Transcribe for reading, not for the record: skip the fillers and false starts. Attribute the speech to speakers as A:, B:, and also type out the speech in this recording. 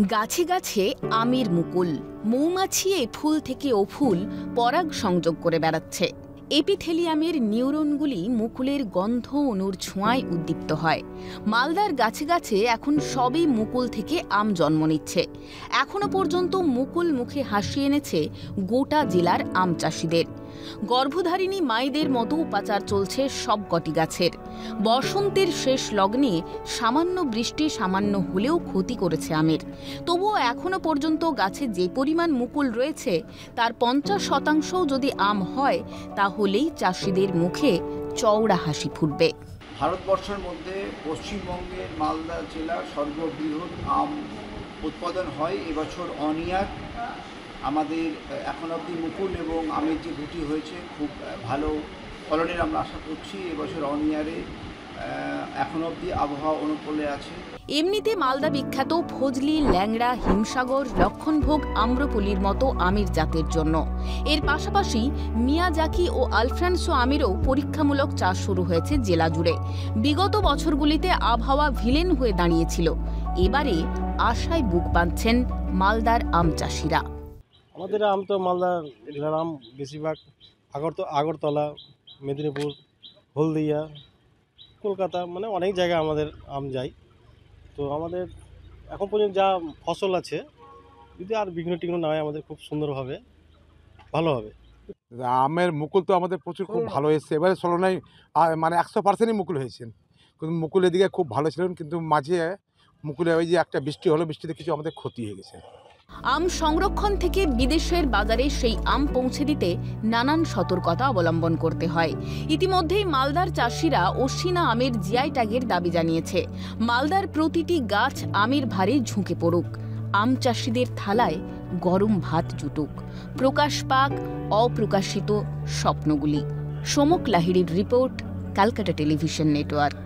A: গাছে গাছে আমের মুকুল, মৌমাছি এ ফুল থেকে ও ফুল পরাগ সংযোগ করে বেড়াচ্ছে। এপিথেলিয়ামের নিউরনগুলি মুকুলের গন্ধ অণুর ছোঁয়ায় উদ্দীপ্ত হয়। মালদার গাছে গাছে এখন সবই মুকুল থেকে আম জন্ম নিচ্ছে। এখনো পর্যন্ত মুকুল মুখে হাসি এনেছে গোটা জেলার আম চাষিদের। গর্ভধারিণী মায়েদের মতো উপাচার চলছে সবকটি গাছের। বসন্তের শেষ লগ্নে সামান্য বৃষ্টি সামান্য হলেও ক্ষতি করেছে আমের। তবুও এখনো পর্যন্ত গাছে যে পরিমাণ মুকুল রয়েছে তার 50% যদি আম হয় তাহলেই চাষিদের মুখে চওড়া হাসি ফুটবে।
B: ভারতবর্ষের মধ্যে পশ্চিমবঙ্গের মালদা জেলার সর্ববৃহৎ আম উৎপাদন হয়। এবছর অনিয়ার আমাদের এখন অবধি মুকুল এবং আমের যে গুটি হয়েছে খুব ভালো ফলনের আমরা আশা করছি। এবছর অনিয়ারে এখন অবধি আবহাওয়া অনুকূলে আছে।
A: এমনিতে মালদা বিখ্যাত ফজলি, ল্যাংড়া, হিমসাগর, লক্ষণভোগ, আম্রপলির মতো আমের জাতের জন্য। এর পাশাপাশি মিয়াজাকি ও আলফ্রান্সো আমেরও পরীক্ষামূলক চাষ শুরু হয়েছে জেলা জুড়ে। বিগত বছরগুলিতে আবহাওয়া ভিলেন হয়ে দাঁড়িয়েছিল। এবারে আশায় বুক বাঁধছেন মালদার আম চাষিরা।
C: আমাদের আম তো মালদা জেলার আম বেশিরভাগ আগরতলা, মেদিনীপুর, হলদিয়া, কলকাতা, মানে অনেক জায়গায় আমাদের আম যায়। তো আমাদের এখন পর্যন্ত যা ফসল আছে, যদি আর বিঘ্ন টিঘ্ন না হয় আমাদের খুব সুন্দরভাবে ভালো হবে।
D: আমের মুকুল তো আমাদের প্রচুর খুব ভালো এসছে। এবারে তুলনায় মানে 100%ই মুকুল হয়েছেন। কিন্তু মুকুলের দিকে খুব ভালো ছিলেন, কিন্তু মাঝে মুকুলে ওই যে একটা বৃষ্টি হলো, বৃষ্টিতে কিছু আমাদের ক্ষতি হয়ে গেছে।
A: আম সংরক্ষণ থেকে বিদেশের বাজারে সেই আম পৌঁছে দিতে নানান সতর্কতা অবলম্বন করতে হয়। ইতিমধ্যেই মালদার চাষিরা অশ্বিনা আমের জিআই ট্যাগের দাবি জানিয়েছে। মালদার প্রতিটি গাছ আমের ভারে ঝুঁকে পড়ুক, আম চাষিদের থালায় গরম ভাত জুটুক, প্রকাশ পাক অপ্রকাশিত স্বপ্নগুলি। সমক লাহিড়ির রিপোর্ট, ক্যালকাটা টেলিভিশন নেটওয়ার্ক।